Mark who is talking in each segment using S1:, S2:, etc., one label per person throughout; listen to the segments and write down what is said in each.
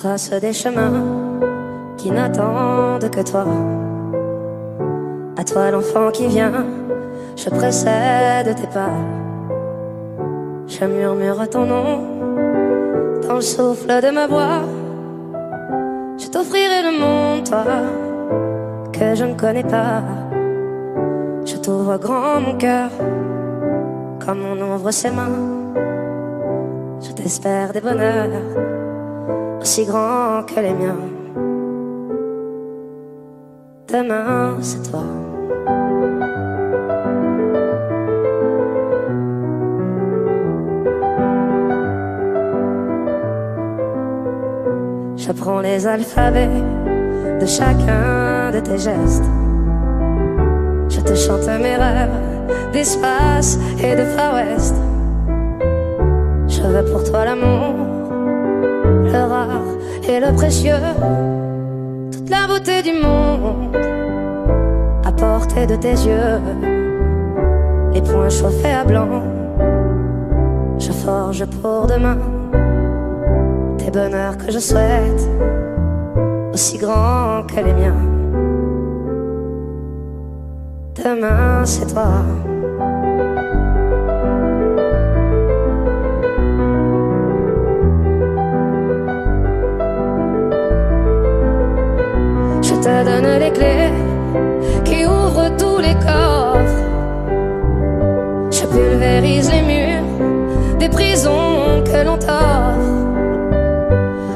S1: trace des chemins qui n'attendent que toi. À toi l'enfant qui vient, je précède tes pas. Je murmure ton nom dans le souffle de ma voix. Je t'offrirai le monde, toi, que je ne connais pas. Je t'ouvre grand mon cœur, comme on ouvre ses mains. Je t'espère des bonheurs aussi grands que les miens. Demain, c'est toi. J'apprends les alphabets de chacun de tes gestes. Je te chante mes rêves d'espace et de Far West. Je veux pour toi l'amour, le rare et le précieux, toute la beauté du monde à portée de tes yeux. Les poings chauffés à blanc, je forge pour demain des bonheurs que je souhaite, aussi grands que les miens. Demain, c'est toi. Je te donne les clés qui ouvrent tous les coffres. Je pulvérise les murs des prisons que l'on t'offre.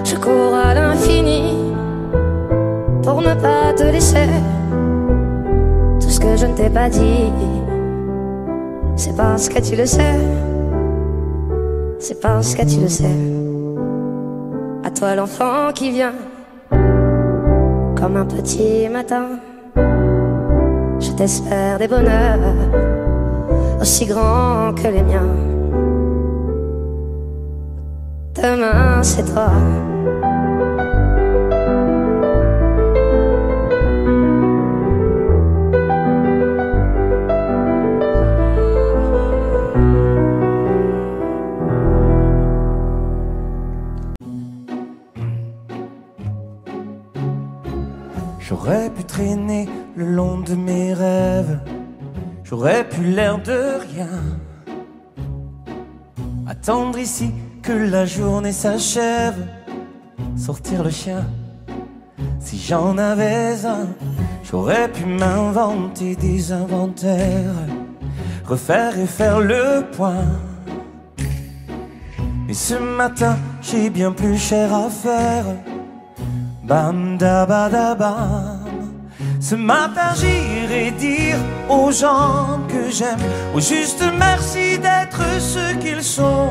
S1: Je cours à l'infini pour ne pas te laisser. Tout ce que je ne t'ai pas dit, c'est parce que tu le sais. C'est parce que tu le sais. À toi l'enfant qui vient comme un petit matin. Je t'espère des bonheurs aussi grands que les miens. Demain, c'est toi.
S2: J'aurais pu traîner le long de mes rêves, j'aurais pu l'air de rien, attendre ici que la journée s'achève, sortir le chien si j'en avais un. J'aurais pu m'inventer des inventaires, refaire et faire le point. Mais ce matin j'ai bien plus cher à faire. Bam da ba da bam. Ce matin j'irai dire aux gens que j'aime au juste merci d'être ceux qu'ils sont,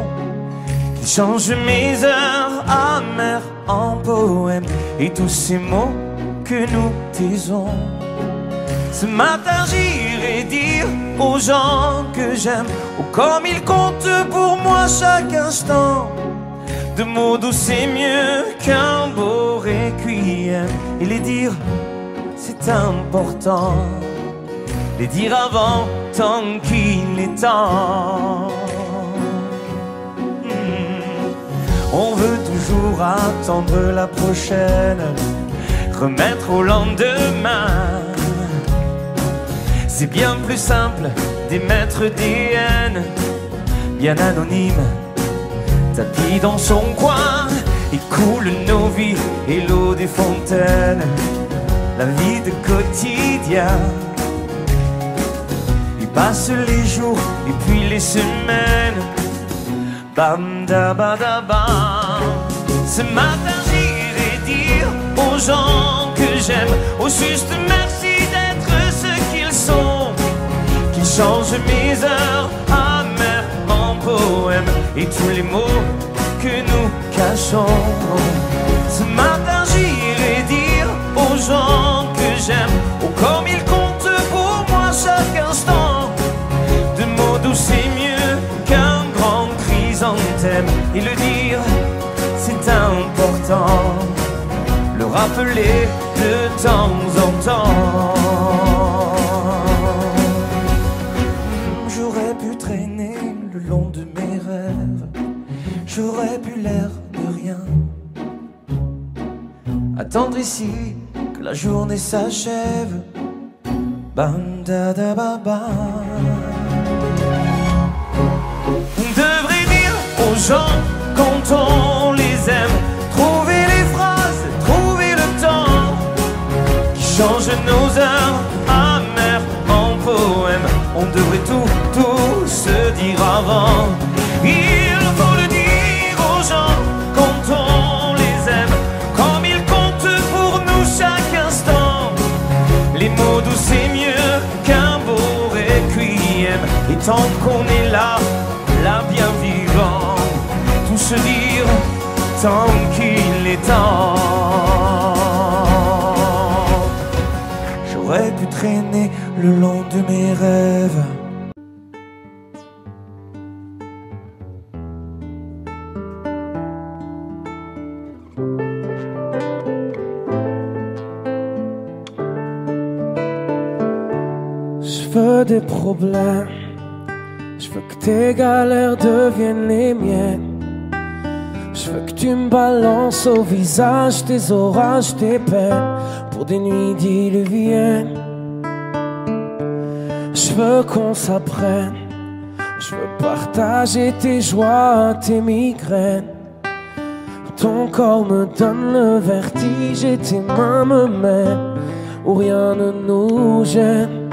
S2: qu'ils changent mes heures amères en poèmes et tous ces mots que nous taisons. Ce matin j'irai dire aux gens que j'aime oh, comme ils comptent pour moi chaque instant. De mots doux c'est mieux qu'un beau requiem. Et les dire c'est important, les dire avant tant qu'il est temps. On veut toujours attendre la prochaine, remettre au lendemain. C'est bien plus simple d'émettre des haines bien anonymes, tapis dans son coin, et coule nos vies et l'eau des fontaines, la vie de quotidien. Il passe les jours et puis les semaines. Bam da ba da bam. Ce matin j'irai dire aux gens que j'aime au juste merci d'être ceux qu'ils sont, qu'ils changent mes heures amères en poèmes et tous les mots que nous cachons. Ce matin j'irai dire aux gens que j'aime oh, comme ils comptent pour moi chaque instant. De mots doux c'est mieux qu'un grand chrysanthème. Et le dire c'est important, le rappeler de temps en temps. J'aurais pu traîner le long de mes rêves, j'aurais pu l'air de rien, attendre ici que la journée s'achève. Bam da da ba ba. On devrait dire aux gens quand on les aime, trouver les phrases, trouver le temps qui change nos heures amères en poèmes. On devrait tout se dire avant. Il faut le dire aux gens quand on les aime, comme ils comptent pour nous chaque instant. Les mots doux c'est mieux qu'un beau requiem. Et tant qu'on est là bien vivant, tout se dire tant qu'il est temps. J'aurais pu traîner le long de mes rêves, je veux des problèmes, je veux que tes galères deviennent les miennes. Je veux que tu me balances au visage tes orages, tes peines, pour des nuits diluviennes. Je veux qu'on s'apprenne, je veux partager tes joies, tes migraines. Ton corps me donne le vertige et tes mains me mènent où rien ne nous gêne.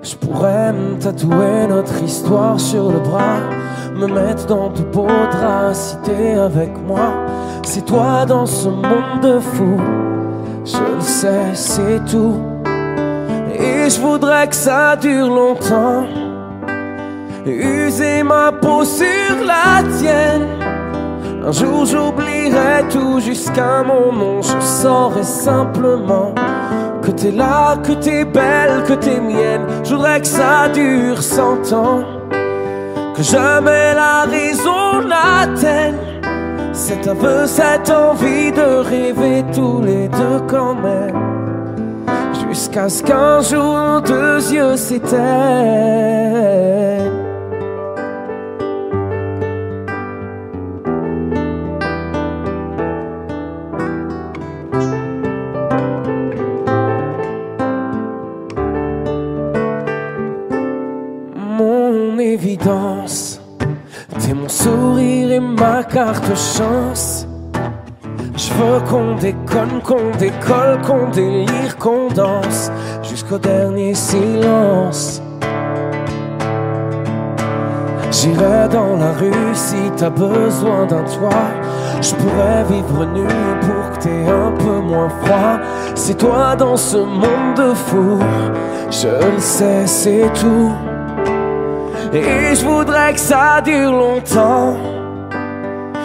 S2: Je pourrais me tatouer notre histoire sur le bras, me mettre dans de beaux draps, si t'es avec moi. C'est toi dans ce monde de fou, je le sais, c'est tout. Et je voudrais que ça dure longtemps, user ma peau sur la tienne. Un jour j'oublierai tout jusqu'à mon nom, je saurai simplement que t'es là, que t'es belle, que t'es mienne. Je voudrais que ça dure 100 ans, que jamais la raison n'atteigne cet aveu, cette envie de rêver tous les deux quand même, jusqu'à ce qu'un jour nos deux yeux s'éteignent. Mon évidence, t'es mon sourire et ma carte chance. Je veux qu'on déconne, qu'on décolle, qu'on délire, qu'on danse jusqu'au dernier silence. J'irai dans la rue si t'as besoin d'un toit. Je pourrais vivre nu pour que t'aies un peu moins froid. C'est toi dans ce monde de fou, je le sais, c'est tout. Et je voudrais que ça dure longtemps,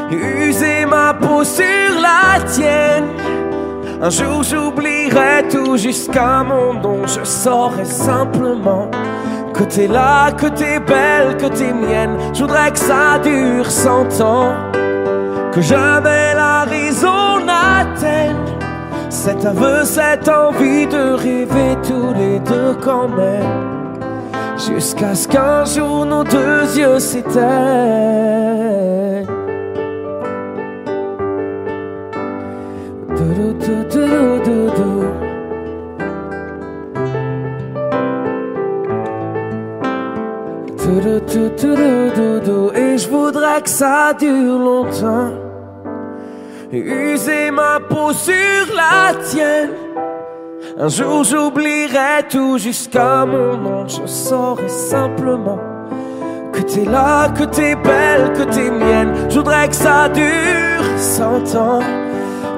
S2: user ma peau sur la tienne. Un jour j'oublierai tout jusqu'à mon nom, je saurai simplement que t'es là, que t'es belle, que t'es mienne. Je voudrais que ça dure 100 ans, que jamais la raison n'atteigne cet aveu, cette envie de rêver tous les deux quand même, jusqu'à ce qu'un jour nos deux yeux s'éteignent. Et je voudrais que ça dure longtemps, user ma peau sur la tienne. Un jour j'oublierai tout jusqu'à mon nom, je saurai simplement que t'es là, que t'es belle, que t'es mienne. Je voudrais que ça dure 100 ans,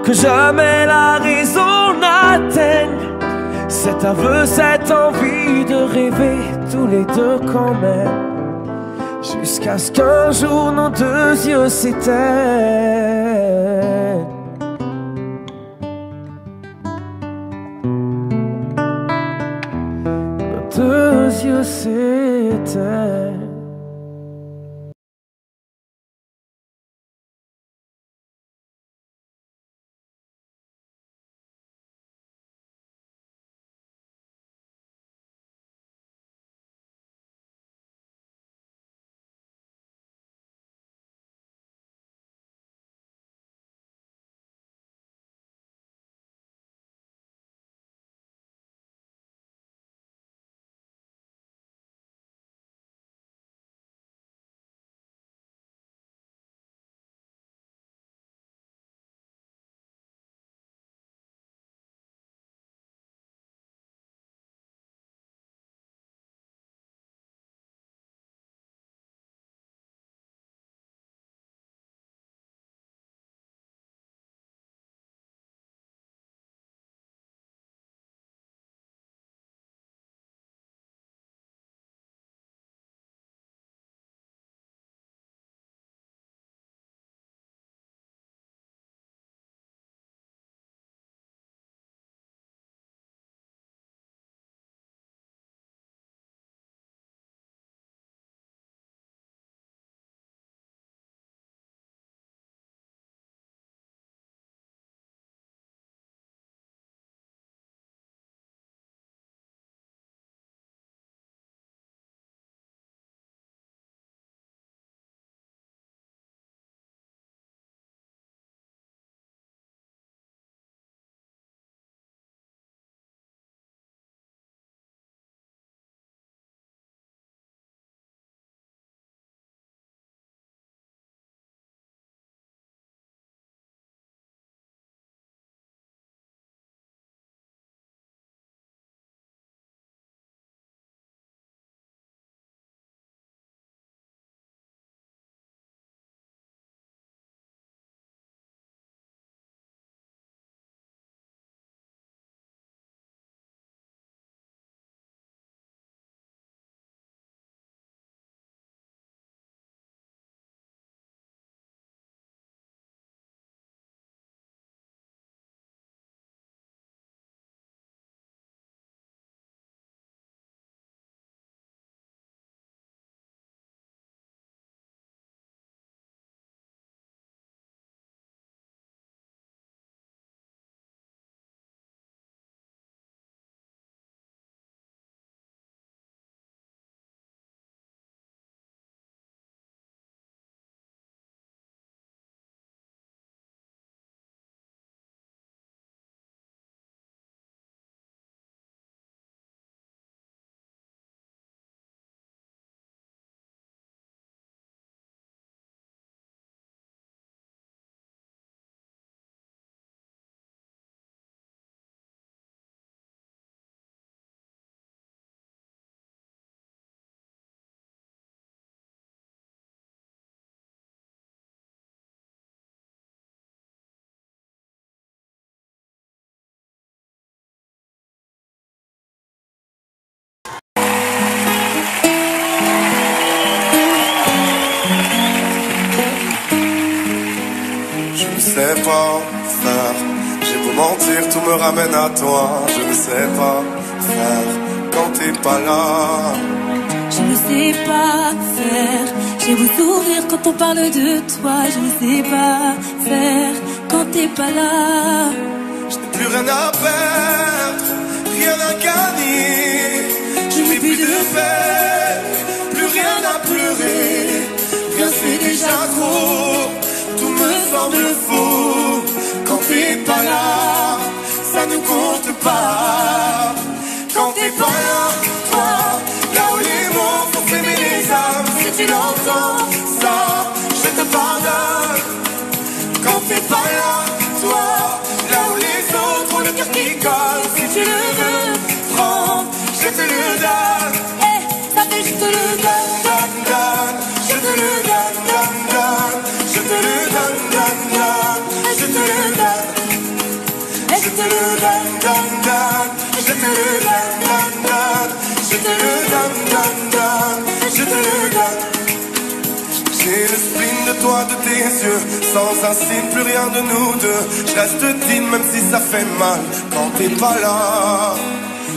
S2: que jamais la raison n'atteigne cet aveu, cette envie de rêver tous les deux quand même, jusqu'à ce qu'un jour nos deux yeux s'éteignent. Nos deux yeux s'éteignent.
S3: sais pas faire. J'ai beau mentir, tout me ramène à toi. Je ne sais pas faire quand t'es pas là.
S4: Je ne sais pas faire. J'ai beau sourire quand on parle de toi. Je ne sais pas faire quand t'es pas là.
S3: Je n'ai plus rien à perdre, rien à gagner. Je n'ai plus de peine, plus rien à pleurer. Rien c'est déjà trop, tout me semble faux. Quand t'es pas là, ça ne compte pas. Quand t'es pas là, toi, là où les mots font s'aimer les âmes. Si tu l'entends, ça, je te pardonne. Quand t'es pas là, toi, là où les autres ont le cœur qui colle. Si tu le veux, prends, je te le donne.
S4: Eh, ça fait je te le donne,
S3: donne, donne. Je te le donne, donne, donne. Je te le donne, donne, donne. Je te le donne.
S4: eh,
S3: Je te le donne, donne, donne. Je te le donne, donne, donne. Je te le donne, donne, donne. Je te le donne. J'ai le spleen de toi, de tes yeux. Sans un signe, plus rien de nous deux. Je reste digne même si ça fait mal quand t'es pas là.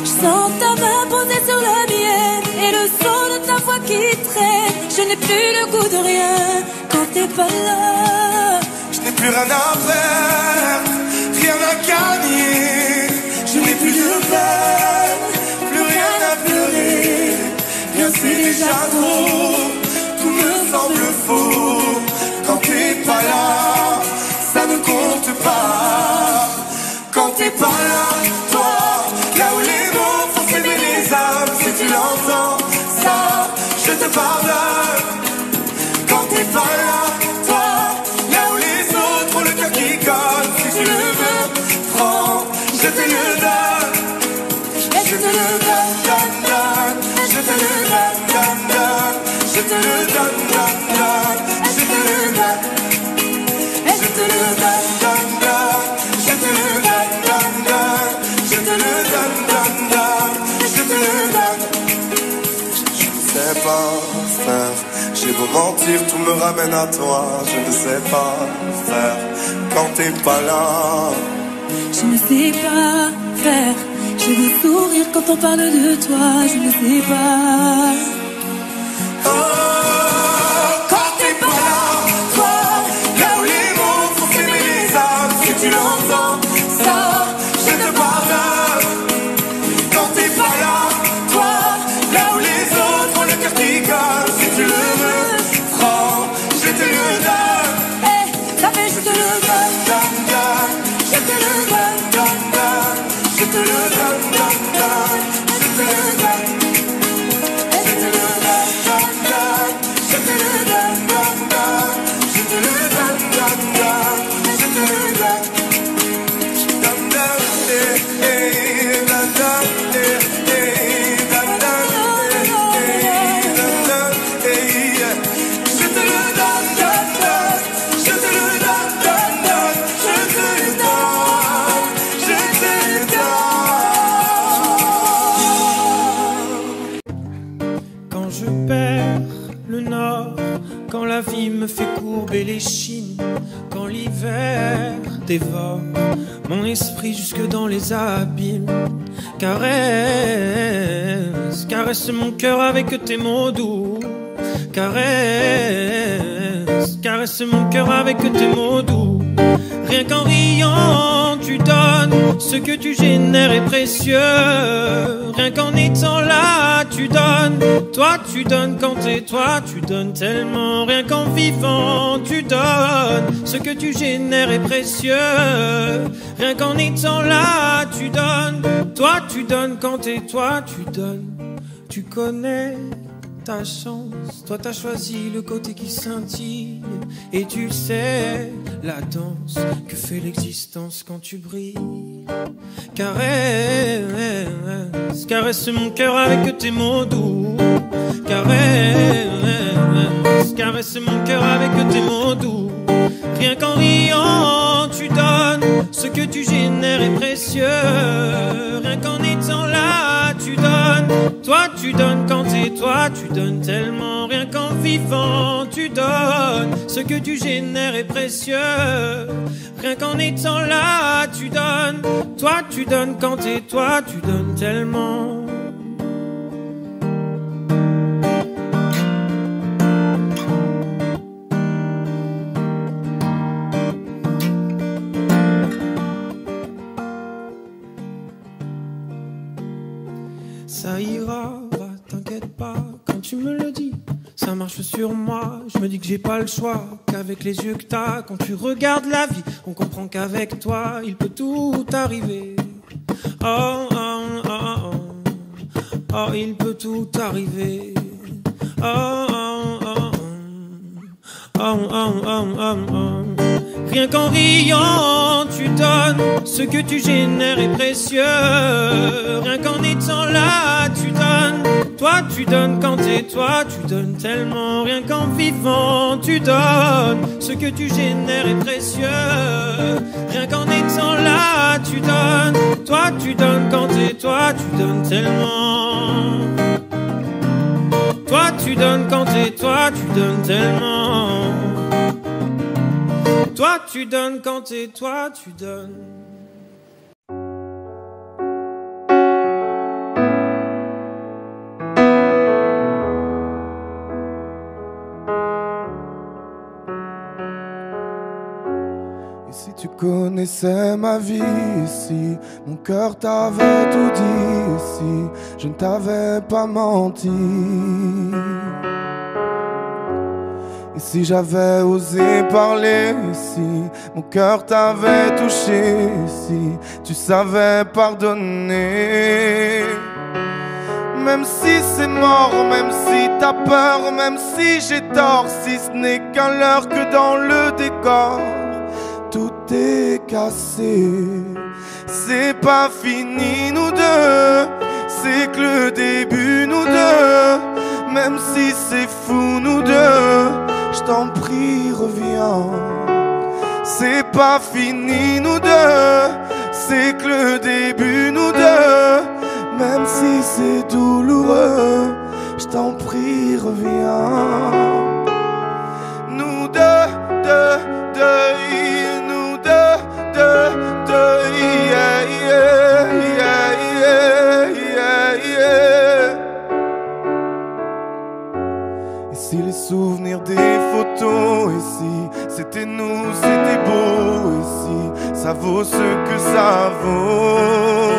S4: Je sens ta main posée sur la mienne et le son de ta voix qui traîne. Je n'ai plus le goût de rien quand t'es pas là.
S3: Je n'ai plus rien à perdre, rien à gagner. Je n'ai plus de peine, plus rien à pleurer. Rien c'est déjà trop, tout me semble faux. Quand t'es pas là, ça ne compte pas. Quand t'es pas là, toi, là où les mots font s'aimer les âmes. Si tu l'entends, ça, je te pardonne. Quand t'es pas là, toi, là où les autres ont le cœur qui colle. Si tu le veux, prends, je te le donne. Je te le donne, donne, donne. Je te le donne, donne, donne. Je te le donne, donne, donne. Je te le donne. Je te le donne, donne, donne. Je te le donne, donne, donne. Je te le donne, donne, donne. Je te le donne. Je ne sais pas faire. J'ai beau mentir, tout me ramène à toi. Je ne sais pas faire quand t'es pas là.
S4: Je ne sais pas faire. J'ai beau sourire quand on parle de toi. Je ne sais pas.
S3: Oh, quand t'es pas là, toi, là où les mots font s'aimer les âmes. Si tu l'entends, ça, je te pardonne. Quand t'es pas là, toi, là où les autres ont le cœur qui colle. Si tu le veux, prends, je te le donne.
S4: Eh, ça fait je te le donne,
S3: Donne, donne,
S4: je te le donne,
S3: donne, donne. Je te le donne, donne, donne. Je te le donne. Je te le donne, donne, donne. Je te le donne, donne, donne. Je te le donne, donne, donne. Je te le donne. Donne, donne, eh, eh, donne, donne, eh, eh, donne, donne, eh, eh, donne, donne, eh, eh. Je te le donne, donne, donne. Je te le donne, donne, donne. Je te le donne. Je te le donne.
S2: Quand je perds le nord, quand la vie me fait courber les chines, quand l'hiver dévore mon esprit jusque dans les abîmes, caresse, caresse mon cœur avec tes mots doux, caresse, caresse mon cœur avec tes mots doux. Rien qu'en riant, tu donnes, ce que tu génères est précieux. Rien qu'en étant là, tu donnes. Toi, tu donnes quand t'es toi, tu donnes tellement. Rien qu'en vivant, tu donnes, ce que tu génères est précieux. Rien qu'en étant là, tu donnes. Toi, tu donnes quand t'es toi, tu donnes. Tu connais ta chance, toi t'as choisi le côté qui scintille. Et tu sais la danse que fait l'existence quand tu brilles. Caresse, caresse mon cœur avec tes mots doux. Caresse, caresse mon cœur avec tes mots doux. Rien qu'en riant tu donnes, ce que tu génères est précieux. Rien qu'en étant là tu donnes. Toi tu donnes quand t'es toi, tu donnes tellement. Rien
S5: rien qu'en vivant tu donnes. Ce que tu génères est précieux. Rien qu'en étant là tu donnes. Toi tu donnes quand t'es toi, tu donnes tellement. Ça ira, va, t'inquiète pas, quand tu me le dis, ça marche sur moi. Je me dis que j'ai pas le choix, qu'avec les yeux que t'as, quand tu regardes la vie, on comprend qu'avec toi, il peut tout arriver. Oh, oh, oh, oh, oh, il peut tout arriver. Oh, oh, oh, oh, oh, oh, oh, oh, oh. Rien qu'en riant, tu donnes. Ce que tu génères est précieux. Rien qu'en étant là, tu donnes. Toi, tu donnes quand t'es toi, tu donnes tellement. Rien qu'en vivant, tu donnes. Ce que tu génères est précieux. Rien qu'en étant là, tu donnes. Toi, tu donnes quand t'es toi, tu donnes tellement. Toi, tu donnes quand t'es toi, tu donnes tellement. Toi tu donnes quand t'es toi tu donnes.
S3: Et si tu connaissais ma vie ici, mon cœur t'avait tout dit ici, je ne t'avais pas menti. Et si j'avais osé parler ici, mon cœur t'avait touché ici, tu savais pardonner. Même si c'est mort, même si t'as peur, même si j'ai tort, si ce n'est qu'un leurre que dans le décor, tout est cassé. C'est pas fini nous deux, c'est que le début nous deux. Même si c'est fou nous deux, je t'en prie reviens. C'est pas fini nous deux, c'est que le début nous deux. Même si c'est douloureux, je t'en prie reviens. Nous deux, nous deux, yeah, yeah, yeah, yeah, yeah. Et si les souvenirs des photos ici, c'était nous, c'était beau ici, ça vaut ce que ça vaut.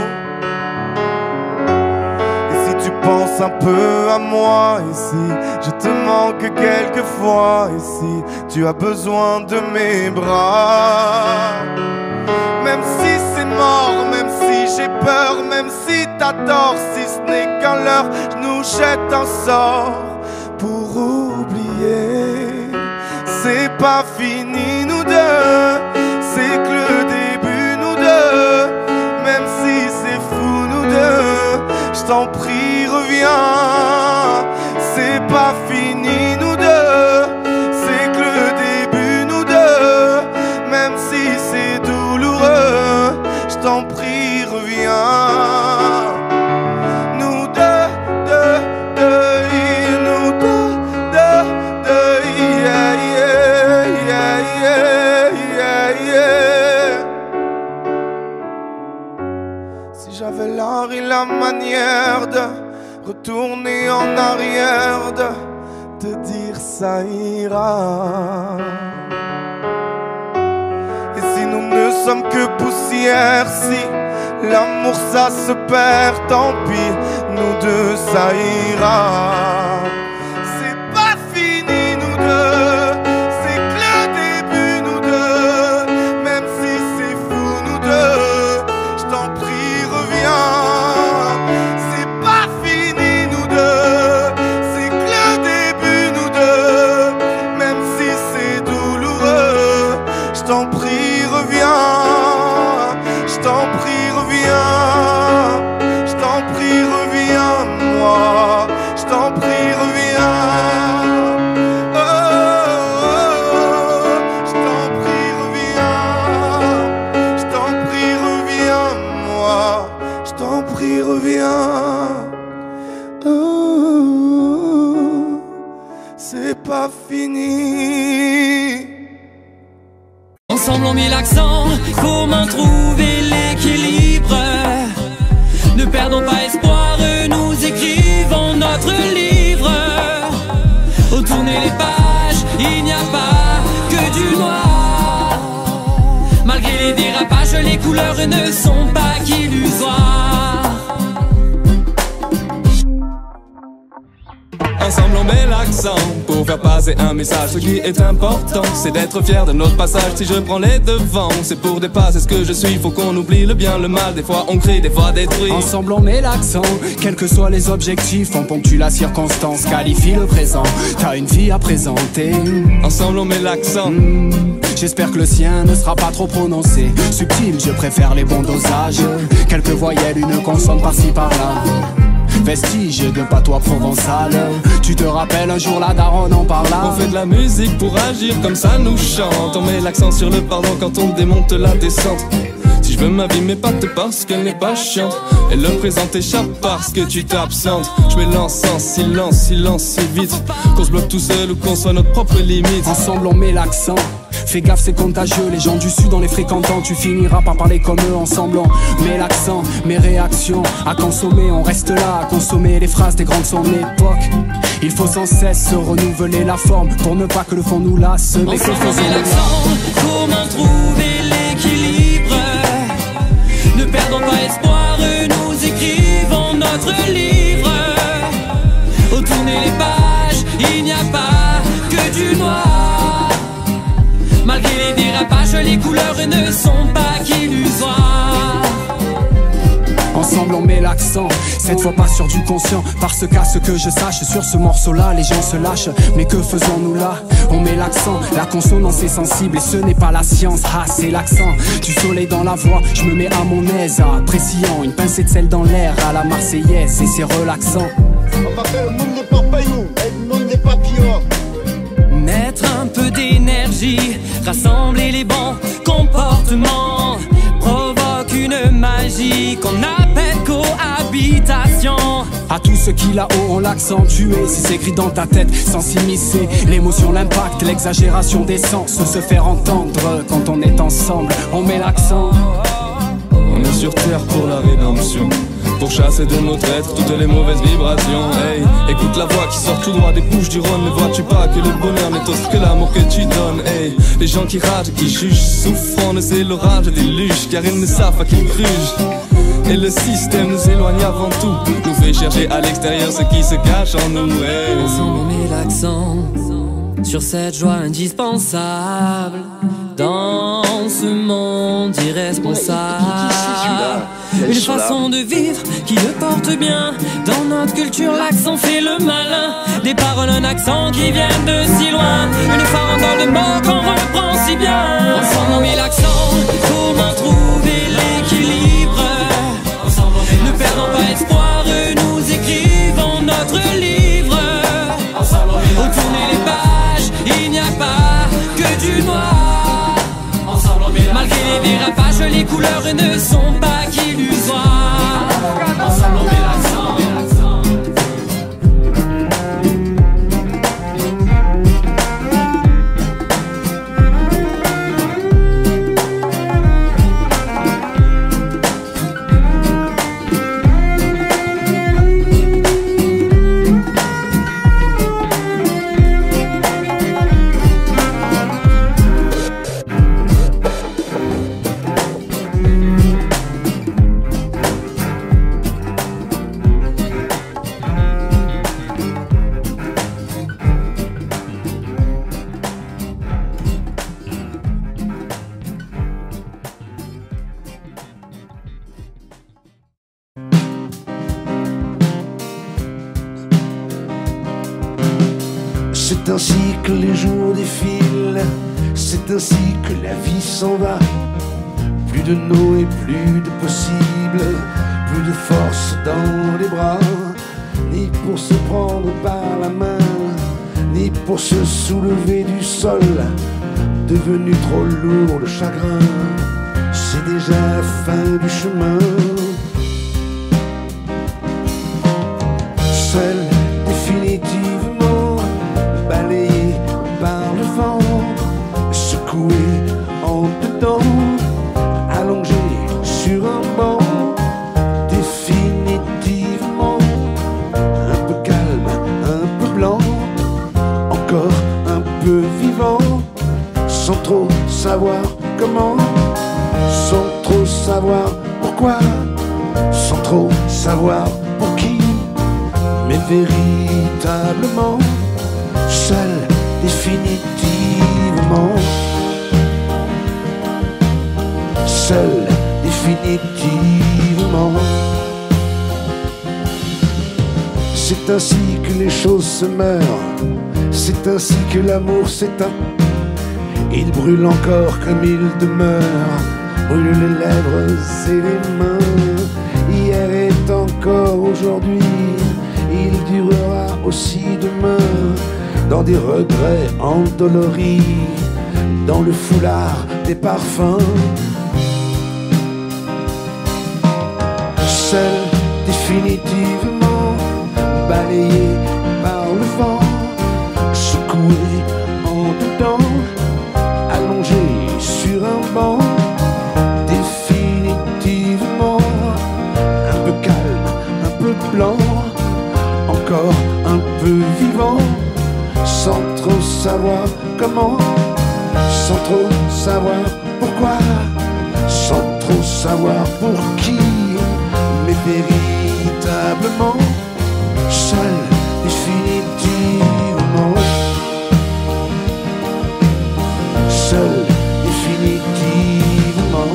S3: Et si tu penses un peu à moi ici, je te manque quelquefois ici, tu as besoin de mes bras. Même si c'est mort, même si j'ai peur, même si t'as tort, si ce n'est qu'un leurre, je nous jette un sort pour oublier. C'est pas fini nous deux, c'est que le début nous deux. Même si c'est fou nous deux, je t'en prie reviens. C'est pas fini nous deux, c'est que le début nous deux. Même si c'est douloureux, je t'en prie reviens. Nous deux, nous deux, yeah, yeah, yeah, yeah, yeah. Si j'avais l'art et la manière de retourner en arrière, de te dire ça ira. Et si nous ne sommes que poussière, si l'amour ça se perd, tant pis, nous deux ça ira. C'est pas fini nous deux, c'est que le début nous deux. Même si c'est fou nous deux, je t'en prie reviens. C'est pas fini nous deux, c'est que le début nous deux. Même si c'est douloureux, je t'en prie reviens. Je t'en prie reviens. Je t'en prie reviens moi. Je t'en prie reviens. c'est pas fini.
S5: Ensemble on met l'accent, comment trouver l'équilibre? Ne perdons pas espoir, nous écrivons notre livre. Au tourner les pages, il n'y a pas que du noir. Malgré les dérapages, les couleurs ne sont pas qu'illusoires.
S6: Ensemble on met l'accent pour faire passer un message. Ce qui est important, c'est d'être fier de notre passage. Si je prends les devants, c'est pour dépasser ce que je suis. Faut qu'on oublie le bien, le mal. Des fois on crie, des fois détruit.
S7: Ensemble on met l'accent, quels que soient les objectifs. On ponctue la circonstance, qualifie le présent. T'as une vie à présenter.
S6: Ensemble on met l'accent.
S7: J'espère que le sien ne sera pas trop prononcé. Subtil, je préfère les bons dosages. Quelques voyelles, une consonne par-ci par-là. Vestige de patois provençal. Tu te rappelles un jour la daronne en parla.
S6: On fait de la musique pour agir comme ça nous chante. On met l'accent sur le pardon quand on démonte la descente. Si je veux ma vie mais pas te parce qu'elle n'est pas chiante. Et le présent t'échappe parce que tu t'absentes. Je mets l'encens, silence, silence si vite. Qu'on se bloque tout seul ou qu'on soit notre propre limite.
S7: Ensemble on met l'accent. Fais gaffe c'est contagieux, les gens du sud en les fréquentant. Tu finiras par parler comme eux ensemble. On met l'accent, mes réactions à consommer. On reste là à consommer les phrases des grands de son époque. Il faut sans cesse se renouveler la forme pour ne pas que le fond nous lasse. Mais que faisons
S5: l'accent, comment trouver l'équilibre? Ne perdons pas espoir, nous écrivons notre livre. Au tourner les pages, il n'y a pas que du noir. Malgré les dérapages, les couleurs ne sont pas qu'illusoires.
S7: Ensemble on met l'accent, cette fois pas sur du conscient. Parce qu'à ce que je sache, sur ce morceau-là, les gens se lâchent. Mais que faisons-nous là? On met l'accent, la consonance est sensible. Et ce n'est pas la science, ah c'est l'accent. Du soleil dans la voix, je me mets à mon aise. Appréciant une pincée de sel dans l'air à la marseillaise. Et c'est relaxant.
S3: On va faire le monde n'est pas paillou, le monde n'est pas pire.
S5: Mettre un peu d'énergie, rassembler les bons comportements, provoque une magie qu'on appelle cohabitation.
S7: À tous ceux qui là-haut ont l'accentué, si c'est écrit dans ta tête sans s'immiscer. L'émotion, l'impact, l'exagération des sens, se faire entendre quand on est ensemble. On met l'accent.
S6: On est sur terre pour la rédemption, pour chasser de notre être toutes les mauvaises vibrations. Hey, écoute la voix qui sort tout droit des Bouches-du-Rhône. Ne vois-tu pas que le bonheur n'est autre que l'amour que tu donnes? Hey, les gens qui ragent, qui jugent, souffrant, ne c'est l'orage déluge, car ils ne savent pas qu'ils crugent. Et le système nous éloigne avant tout, nous fait chercher à l'extérieur ce qui se cache en nous. Hey.
S5: Ensemble on met l'accent sur cette joie indispensable dans ce monde irresponsable. Une façon de vivre qui le porte bien. Dans notre culture, l'accent fait le malin. Des paroles, un accent qui viennent de si loin. Une farandole de mots qu'on reprend si bien. Ensemble on met l'accent, comment trouver l'équilibre? Ne perdons pas espoir, nous écrivons notre livre. Au tourner les pages, il n'y a pas que du noir. Malgré les dérapages, les couleurs ne sont pas qu'illusoires. Ensemble on met l'accent.
S3: C'est ainsi que les jours défilent, c'est ainsi que la vie s'en va. Plus de nous et plus de possible, plus de force dans les bras, ni pour se prendre par la main, ni pour se soulever du sol, devenu trop lourd le chagrin, c'est déjà la fin du chemin. Seul, définitivement,
S8: encore un peu vivant, sans trop savoir comment, sans trop savoir pourquoi, sans trop savoir pour qui, mais véritablement seul, définitivement seul, définitivement. C'est ainsi que les choses se meurent, c'est ainsi que l'amour s'éteint. Il brûle encore comme il demeure, brûle les lèvres et les mains. Hier est encore aujourd'hui, il durera aussi demain, dans des regrets endoloris, dans le foulard des parfums. Seul, définitivement, balayé par le vent, secoué en dedans, allongé sur un banc, définitivement, un peu calme, un peu blanc, encore un peu vivant, sans trop savoir comment, sans trop savoir pourquoi, sans trop savoir pour qui, mais véritablement seul, définitivement seul, définitivement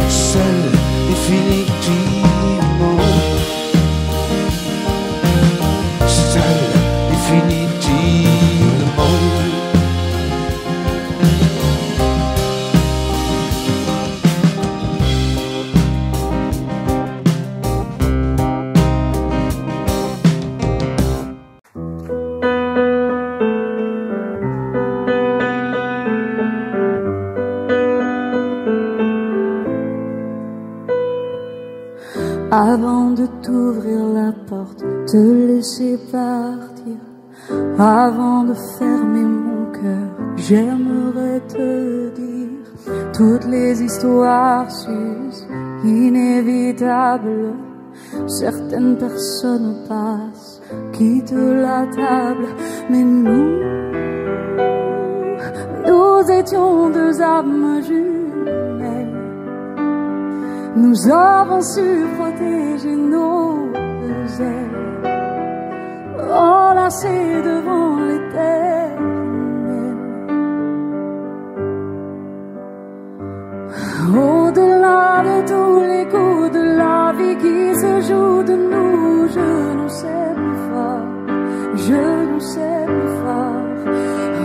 S8: seul, définitivement seul, définitivement.
S4: Avant de t'ouvrir la porte, te laisser partir, avant de fermer mon cœur, j'aimerais te dire toutes les histoires s'usent, inévitables. Certaines personnes passent, quittent la table, mais nous étions deux âmes jumelles. Nous avons su protéger nos ailes, enlacées devant l'éternel. Au-delà de tous les coups de la vie qui se jouent de nous, je nous sais plus fort, je nous sais plus fort.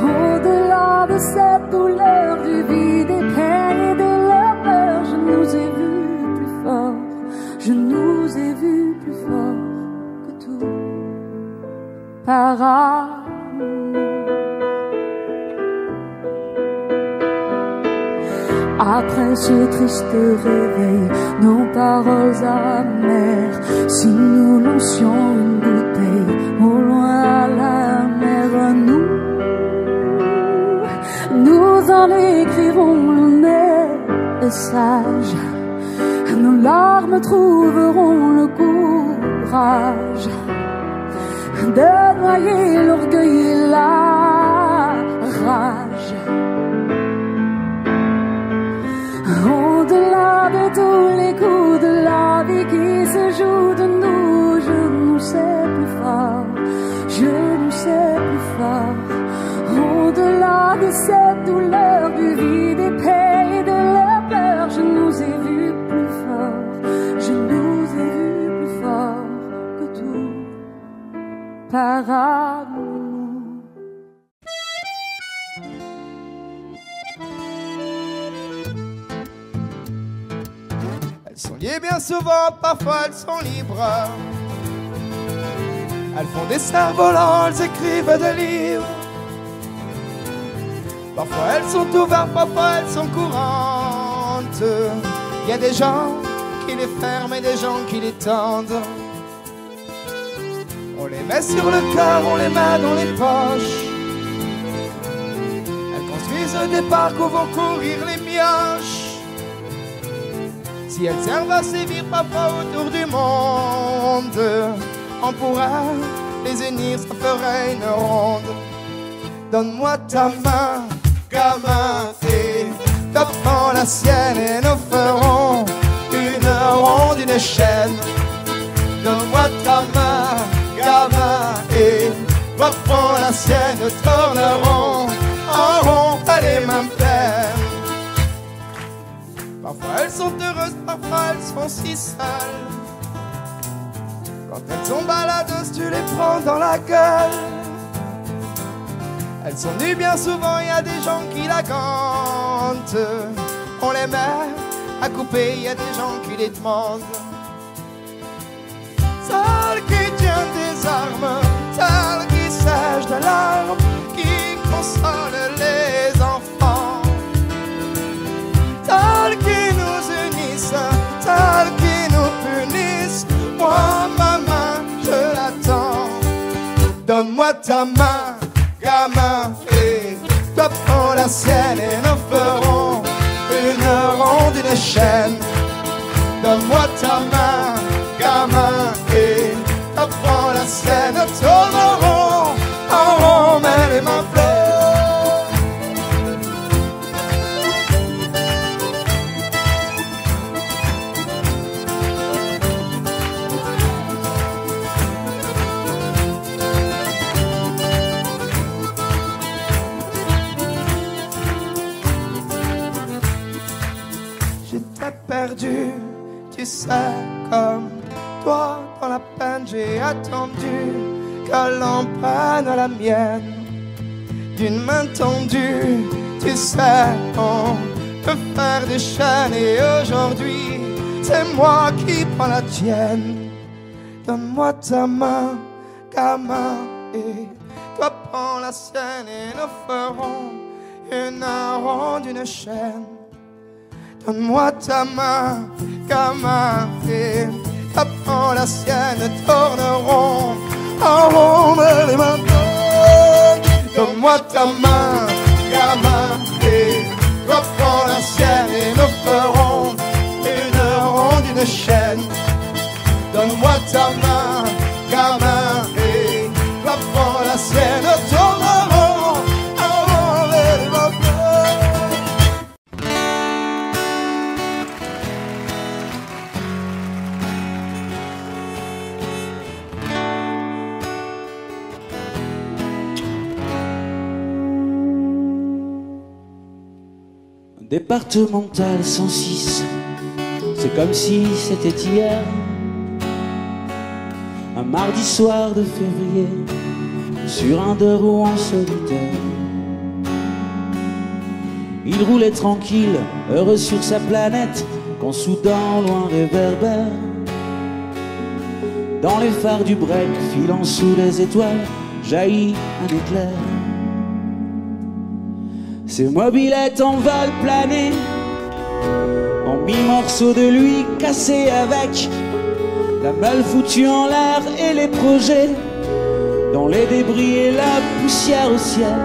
S4: Au-delà de cette douleur du vide, des peines et de la peur, je nous ai vus plus fort, je nous ai vus plus fort que tout, par amour. Après ce triste réveil, nos paroles amères, si nous lancions une bouteille au loin à la mer, nous en écrirons le message. Nos larmes trouveront le courage de noyer l'orgueil et la rage. Au-delà de tous les coups de la vie qui se jouent de nous, je nous sais plus fort, je nous sais plus fort. Au-delà de cette douleur du vide épais et de la peur, je nous ai vus plus fort, je nous ai vus plus fort que tout, par amour.
S9: Elles sont liées bien souvent, parfois elles sont libres. Elles font des cerfs-volants, elles écrivent des livres. Parfois elles sont ouvertes, parfois elles sont courantes. Il y a des gens qui les ferment et des gens qui les tendent. On les met sur le cœur, on les met dans les poches. Elles construisent des parcs où vont courir les mioches. Si elles servent à sévir parfois autour du monde, on pourra les unir, ça ferait une ronde. Donne-moi ta main, gamin, et toi prends la sienne et nous ferons une ronde, une chaîne. Donne-moi ta main, gamin, et toi prends la sienne, nous tournerons en rond, pas les mains pleines. Parfois elles sont heureuses, parfois elles sont si seules. Quand elles sont baladeuses, tu les prends dans la gueule. Elles sont nues bien souvent, il y a des gens qui la gantent. On les met à couper, il y a des gens qui les demandent. Celle qui tient des armes, celle qui sèche de larmes, qui console les enfants, celle qui nous unissent, celle qui nous punissent. Moi, ma main, je l'attends. Donne-moi ta main, gamin, et toi prends la sienne et nous ferons une ronde, une chaîne. Donne-moi ta main, gamin, et toi prends la sienne, nous tournerons en rond, mais les mains pleines. Perdu, tu sais, comme toi dans la peine j'ai attendu que l'on prenne la mienne d'une main tendue. Tu sais, on peut faire des chaînes et aujourd'hui c'est moi qui prends la tienne. Donne-moi ta main, gamin, et toi prends la sienne et nous ferons une ronde, une chaîne. Donne-moi ta main, gamin, et toi prends la sienne, tournerons en rond, mais les mains pleines. Donne-moi ta main, gamin, et toi prends la sienne et nous ferons une ronde, une chaîne. Donne-moi ta main, gamin, et toi prends la sienne, tournerons en rond, mais les mains pleines.
S10: Départemental 106, c'est comme si c'était hier. Un mardi soir de février, sur un deux roues en solitaire. Il roulait tranquille, heureux sur sa planète, quand soudain loin réverbère. Dans les phares du break, filant sous les étoiles, jaillit un éclair. Ses mobylettes en vol plané, en mi-morceaux de lui cassés avec la meule foutue en l'air et les projets dans les débris et la poussière au ciel.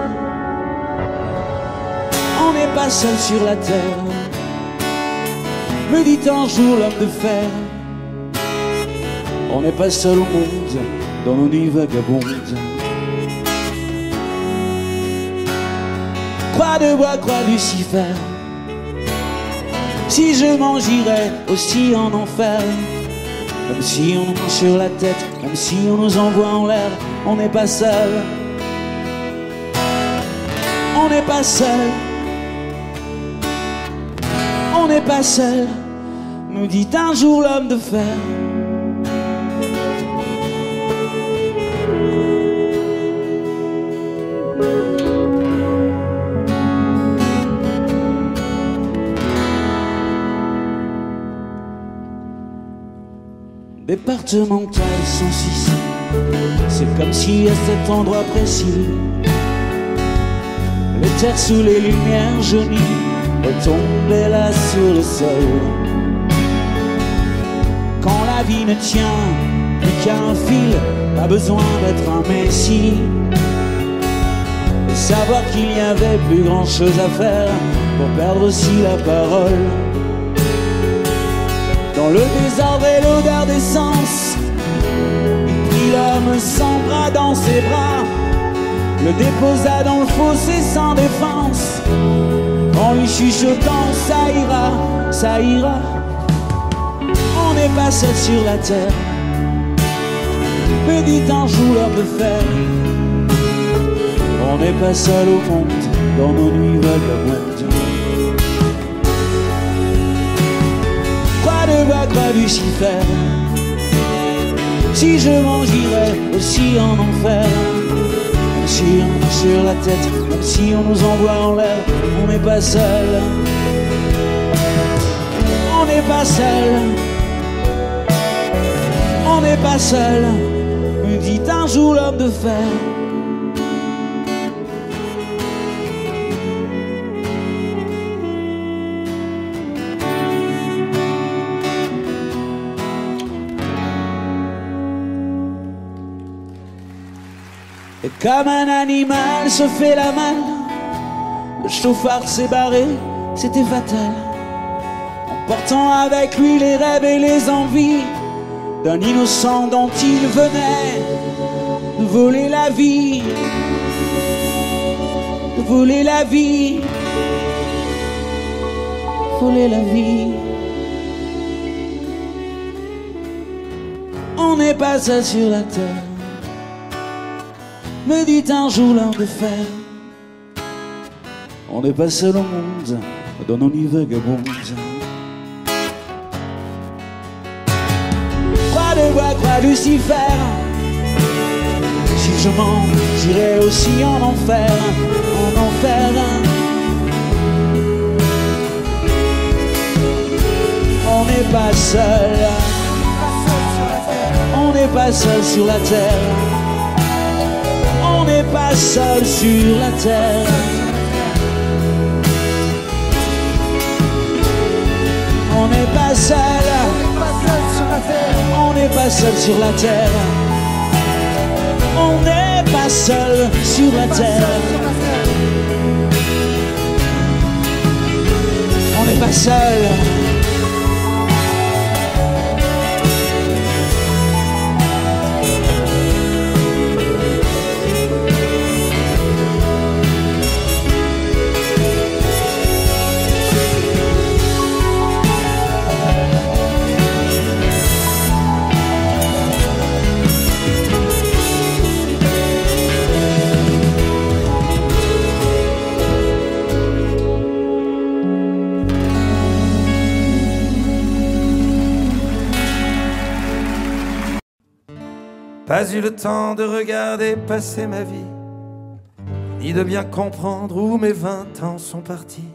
S10: On n'est pas seul sur la terre, me dit un jour l'homme de fer. On n'est pas seul au monde, dans nos nuits vagabondes. Croix de bois, croix Lucifer, si je m'en j'irais aussi en enfer. Même si on nous mange sur la tête, même si on nous envoie en l'air, on n'est pas seul. On n'est pas seul. On n'est pas seul, nous dit un jour l'homme de fer. Départemental 106, c'est comme si à cet endroit précis, les terres sous les lumières jaunies retombaient là sur le sol. Quand la vie ne tient plus qu'à un fil, pas besoin d'être un messie, et savoir qu'il n'y avait plus grand chose à faire pour perdre aussi la parole. Dans le désordre et l'odeur d'essence, il l'homme sans bras dans ses bras le déposa dans le fossé sans défense, en lui chuchotant ça ira, ça ira. On n'est pas seul sur la terre, me dit un jour l'homme de fer. On n'est pas seul au monde, dans nos nuits vagabondes. Croix de bois, croix Lucifer, si je m'en j'irai aussi en enfer. Même si on est sur la tête, même si on nous envoie en l'air, on n'est pas seul. On n'est pas seul. On n'est pas seul, me dit un jour l'homme de fer. Et comme un animal se fait la malle, le chauffard s'est barré, c'était fatal, emportant avec lui les rêves et les envies d'un innocent dont il venait de voler la vie, de voler la vie, voler la vie. On n'est pas seul sur la terre, me dit un jour l'homme de fer. On n'est pas seul au monde, dans nos nuits vagabondes. Croix de bois, croix Lucifer, si je mens, j'irai aussi en enfer, en enfer. On n'est pas seul, on n'est pas seul sur la terre. On n'est pas seul sur la terre. On n'est pas seul. On n'est pas seul sur la terre. On n'est pas seul sur la terre. On n'est pas seul.
S2: Pas eu le temps de regarder passer ma vie, ni de bien comprendre où mes 20 ans sont partis.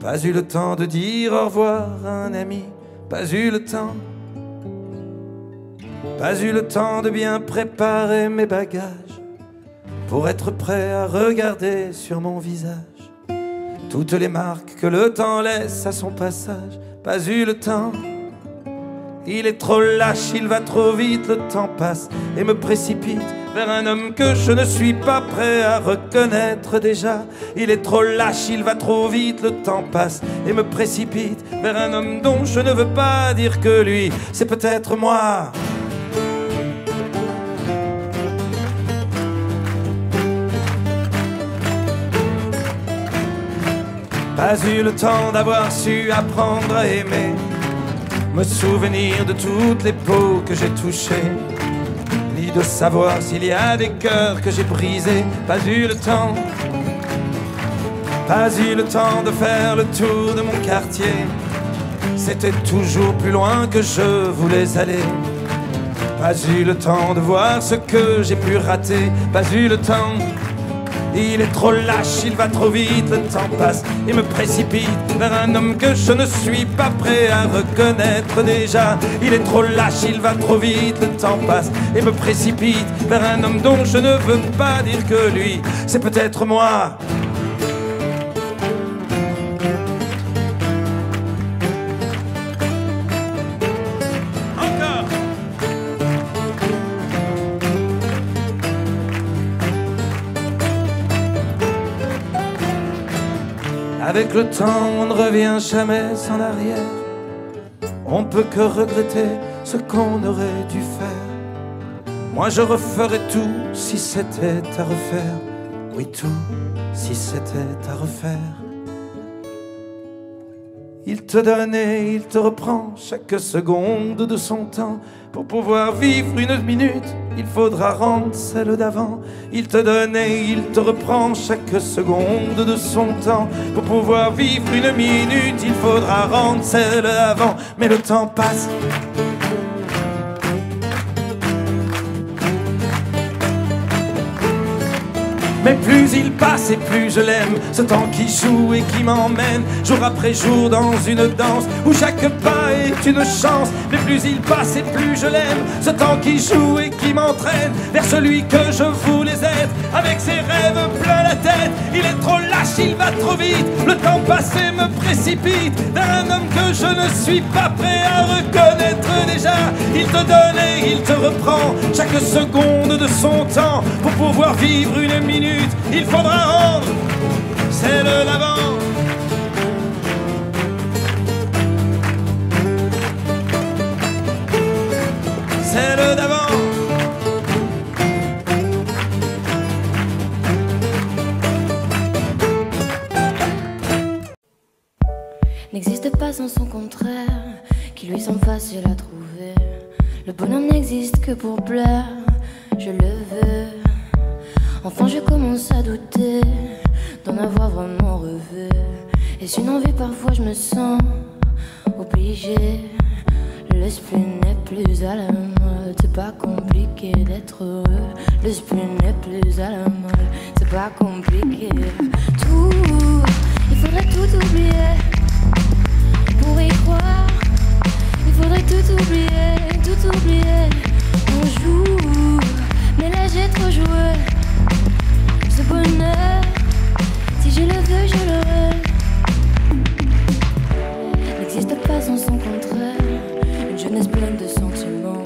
S2: Pas eu le temps de dire au revoir à un ami, pas eu le temps. Pas eu le temps de bien préparer mes bagages, pour être prêt à regarder sur mon visage toutes les marques que le temps laisse à son passage. Pas eu le temps. Il est trop lâche, il va trop vite, le temps passe et me précipite vers un homme que je ne suis pas prêt à reconnaître déjà. Il est trop lâche, il va trop vite, le temps passe et me précipite vers un homme dont je ne veux pas dire que lui, c'est peut-être moi. Pas eu le temps d'avoir su apprendre à aimer, me souvenir de toutes les peaux que j'ai touchées, ni de savoir s'il y a des cœurs que j'ai brisés. Pas eu le temps. Pas eu le temps de faire le tour de mon quartier, c'était toujours plus loin que je voulais aller. Pas eu le temps de voir ce que j'ai pu rater. Pas eu le temps. Il est trop lâche, il va trop vite, le temps passe et me précipite vers un homme que je ne suis pas prêt à reconnaître déjà. Il est trop lâche, il va trop vite, le temps passe et me précipite vers un homme dont je ne veux pas dire que lui, c'est peut-être moi. Avec le temps, on ne revient jamais en arrière. On peut que regretter ce qu'on aurait dû faire. Moi je referais tout si c'était à refaire. Oui, tout si c'était à refaire. Il te donne et il te reprend chaque seconde de son temps. Pour pouvoir vivre une minute, il faudra rendre celle d'avant. Il te donne et il te reprend chaque seconde de son temps. Pour pouvoir vivre une minute, il faudra rendre celle d'avant. Mais le temps passe. Mais plus il passe et plus je l'aime, ce temps qui joue et qui m'emmène jour après jour dans une danse où chaque pas est une chance. Mais plus il passe et plus je l'aime, ce temps qui joue et qui m'entraîne vers celui que je voulais être. Avec ses rêves plein la tête, il est trop lâche, il va trop vite. Le temps passé me précipite vers un homme que je ne suis pas prêt à reconnaître déjà. Il te donne et il te reprend chaque seconde de son temps. Pour pouvoir vivre une minute, il faudra rendre celle d'avant. Celle d'avant.
S1: N'existe pas sans son contraire, qui lui semble facile à trouver. Le bonheur n'existe que pour plaire, je le veux. Enfin je commence à douter d'en avoir vraiment rêvé. Est-ce une envie? Parfois je me sens obligée. L'esprit n'est plus à la mode, c'est pas compliqué d'être heureux. L'esprit n'est plus à la mode, c'est pas compliqué. Tout, il faudrait tout oublier pour y croire. Il faudrait tout oublier. On joue, mais là j'ai trop joué. Ce bonheur, si je le veux, je l'aurai. N'existe pas sans son contraire. Une jeunesse pleine de sentiments.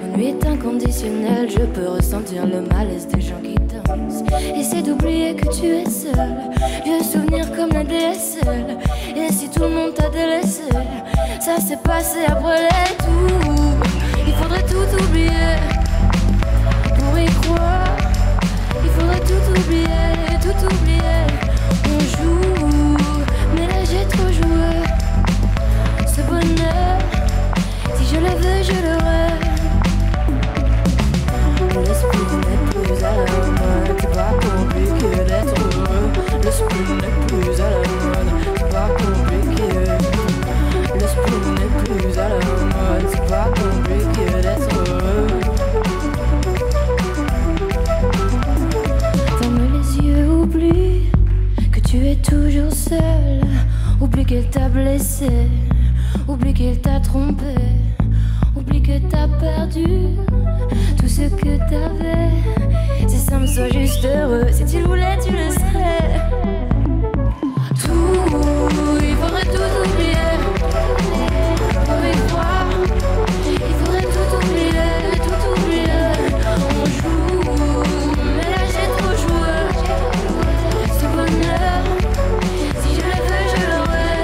S1: L'ennui est inconditionnel. Je peux ressentir le malaise des gens qui dansent. Essaie d'oublier que tu es seul. Vieux souvenir comme la DSL. Et si tout le monde t'a délaissé, ça s'est passé après les tours. Il faudrait tout oublier pour y croire. Il faudrait tout oublier. On joue, mais là j'ai trop joué. Ce bonheur, si je le veux, je l'aurai. L'esprit n'est plus à la mode, c'est pas compliqué d'être heureux. L'esprit n'est plus à la mode, c'est pas compliqué. L'esprit n'est plus à la mode, c'est pas compliqué d'être heureux. Oublie que tu es toujours seul. Oublie qu'elle t'a blessé. Oublie qu'elle t'a trompé. Oublie que t'as perdu tout ce que t'avais. C'est simple, sois juste heureux. Si tu le voulais, tu le serais. Tout, il faudrait tout oublier pour y croire. Il faudrait tout oublier. On joue, mais là j'ai trop joué. Ce bonheur, si je le veux, je l'aurai.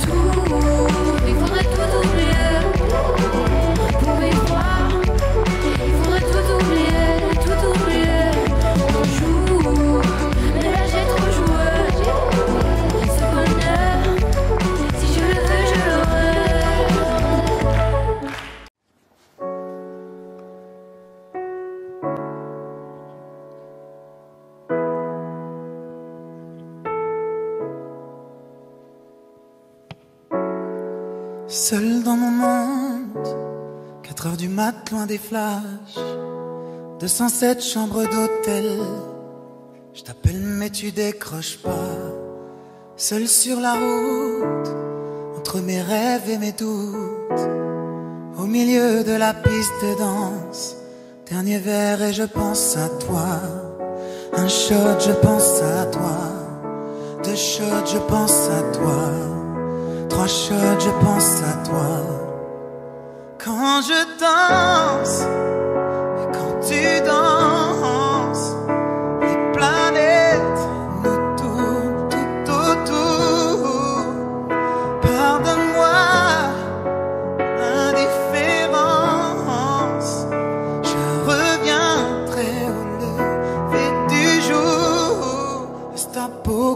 S1: Tout, il faudrait tout oublier pour y croire. Il faudrait tout oublier. On joue, mais là j'ai trop joué. Ce bonheur, si je le veux, je l'aurai.
S11: Seul dans mon monde, 4 heures du mat, loin des flashs, 207 chambres d'hôtel. Je t'appelle mais tu décroches pas. Seul sur la route, entre mes rêves et mes doutes, au milieu de la piste de danse. Dernier verre et je pense à toi. Un shot, je pense à toi. 2 shots, je pense à toi. 3 shots, je pense à toi. Quand je danse et quand tu danses, les planètes nous tournent tout autour. Pardonne-moi l'indifférence.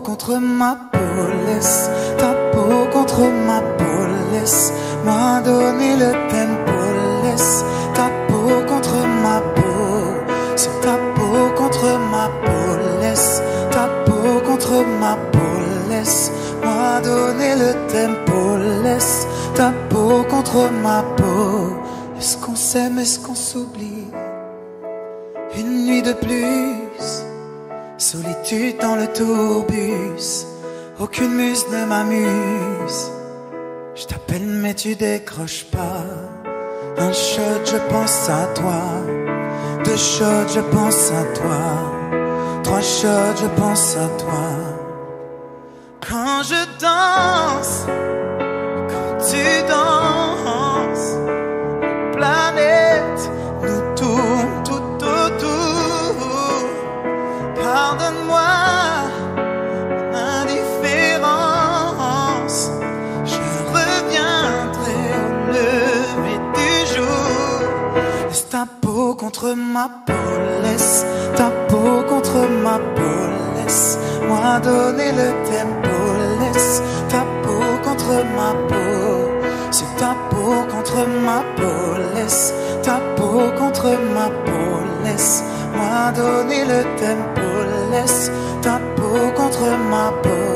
S11: contre ma peau, laisse ta peau contre ma peau, laisse-moi donner le tempo, laisse ta peau contre ma peau, c'est ta peau contre ma peau, laisse ta peau contre ma peau, laisse-moi donner le tempo, laisse ta peau contre ma peau. Est-ce qu'on s'aime, est-ce qu'on s'oublie? Une nuit de plus, solitude dans le tourbus, aucune muse ne m'amuse. Je t'appelle mais tu décroches pas. Un shot je pense à toi, 2 shots je pense à toi, 3 shots je pense à toi. Quand je danse, quand tu danses, planète nous tourne tout autour. Pardonne-moi mon indifférence, je reviendrai au lever du jour. Laisse ta peau contre ma peau, laisse ta peau contre ma peau, laisse-moi donner le tempo, laisse ta peau contre ma peau, c'est ta peau contre ma peau, laisse ta peau contre ma peau, laisse-moi donner le tempo, laisse ta peau contre ma peau.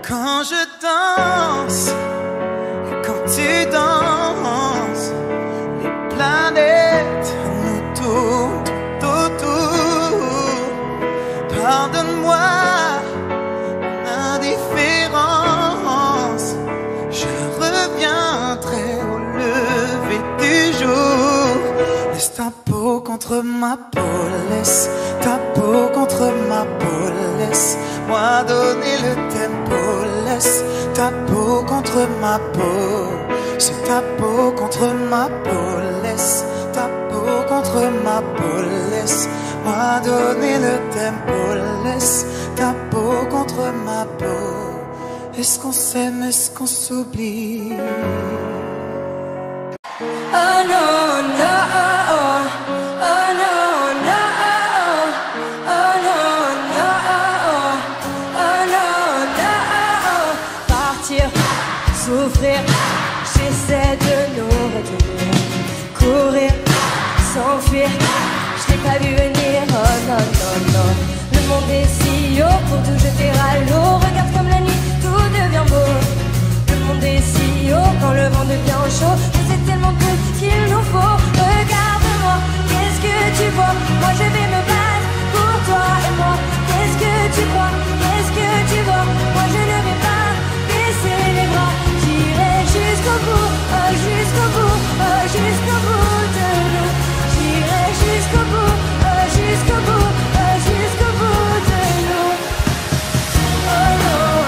S11: Quand je danse, et quand tu danses, les planètes nous tournent tout autour. Pardonne-moi mon indifférence, je reviendrai au lever du jour. Laisse ta peau contre ma peau, laisse ta peau contre ma peau, laisse-moi donner le tempo, laisse ta peau contre ma peau, c'est ta peau contre ma peau, laisse ta peau contre ma peau, laisse-moi donner le tempo, laisse ta peau contre ma peau. Est-ce qu'on s'aime, est-ce qu'on s'oublie?
S1: Oh no, no, oh no, no, oh no, no, oh no, no. Partir, souffrir, j'essaie de nous retenir. Courir, s'enfuir, je t'ai pas vu venir. Oh non, non, non. Le monde est si haut pour tout jeter à l'eau. Regarde comme la nuit, tout devient beau. Le monde est si haut quand le vent devient chaud. Je sais tellement peu qu'il nous faut. Regarde-moi, qu'est-ce que tu vois? Moi je vais me battre pour toi et moi. Qu'est-ce que tu crois? Qu'est-ce que tu vois? Moi je ne vais pas baisser les bras. J'irai jusqu'au bout, oh, jusqu'au bout, oh, jusqu'au bout de nous. J'irai jusqu'au bout, oh, jusqu'au bout, oh, jusqu'au bout de nous. Oh non.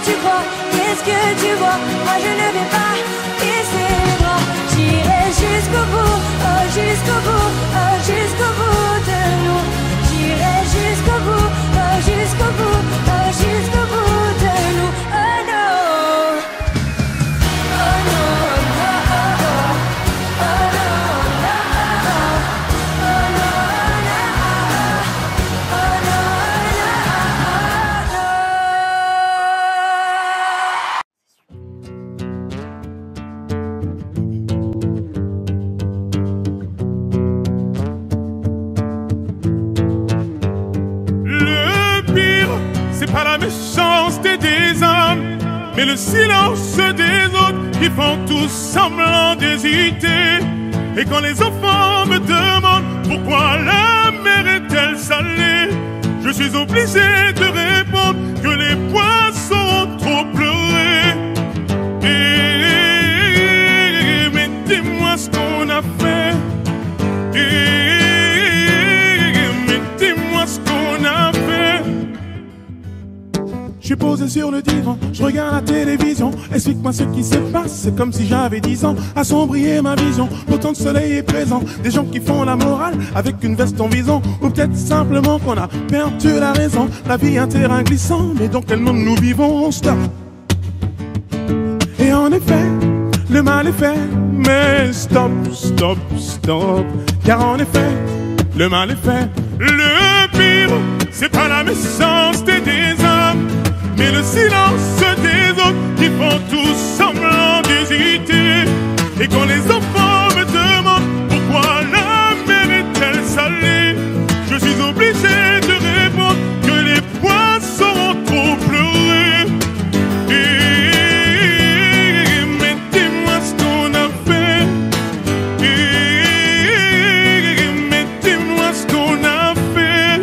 S1: tu crois, qu'est-ce que tu vois? Moi je ne vais pas baisser les bras. J'irai jusqu'au bout, oh jusqu'au bout, oh jusqu'au bout de nous. J'irai jusqu'au bout, oh jusqu'au bout, oh jusqu'au bout de nous. Oh non, oh non, oh oh oh, oh non, oh non, oh non,
S3: Le pire, c'est pas la méchanceté des hommes, mais le silence des autres qui font tous semblant d'hésiter. Et quand les enfants me demandent pourquoi la mer est-elle salée, je suis obligé de répondre que les poissons ont trop pleuré. Mais dis-moi ce qu'on a fait. Mais dis-moi ce qu'on a fait. Je suis posé sur le divan, je regarde la télévision. Explique-moi ce qui se passe, c'est comme si j'avais 10 ans. Assombrir ma vision, pourtant le soleil est présent. Des gens qui font la morale avec une veste en vison. Ou peut-être simplement qu'on a perdu la raison. La vie est un terrain glissant, mais dans quel monde nous vivons? Stop. Et en effet, le mal est fait, mais stop, stop, stop. Car en effet, le mal est fait. Le pire, c'est pas la méchanceté des hommes, mais le silence des autres qui font tous semblant d'hésiter. Et quand les enfants me demandent pourquoi la mer est-elle salée, je suis obligé de répondre que les poissons ont trop pleuré. Mais dis-moi ce qu'on a fait. Mais dis-moi ce qu'on a fait.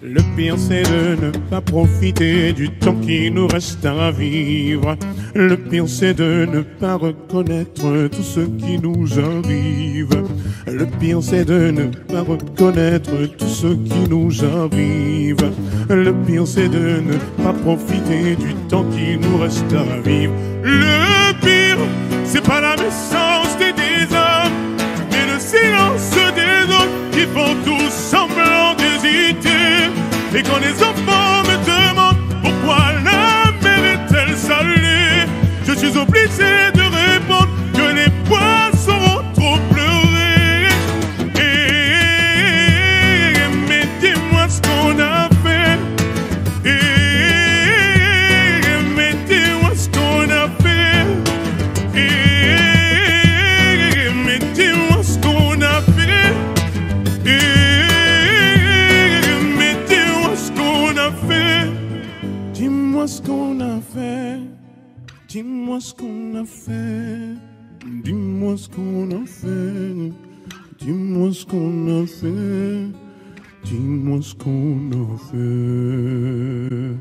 S3: Le pire c'est de ne pas profiter du temps qui nous reste à vivre. Le pire c'est de ne pas reconnaître tout ce qui nous arrive. Le pire c'est de ne pas reconnaître tout ce qui nous arrive. Le pire c'est de ne pas profiter du temps qui nous reste à vivre. Le pire c'est pas la méchanceté des hommes, mais le silence des autres qui font tous semblant d'hésiter. Et quand les enfants me demandent pourquoi la mer est-elle salée, je suis obligé de répondre que les poissons ont trop pleuré. Mais dis-moi ce qu'on a fait. Mais dis-moi ce qu'on a fait. Mais dis-moi ce qu'on a fait. Mais dis-moi ce qu'on a fait. Dis-moi ce qu'on a fait. Dis-moi ce qu'on a fait. Dis-moi ce qu'on a fait. Dis-moi ce qu'on a fait. Dis-moi ce qu'on a fait.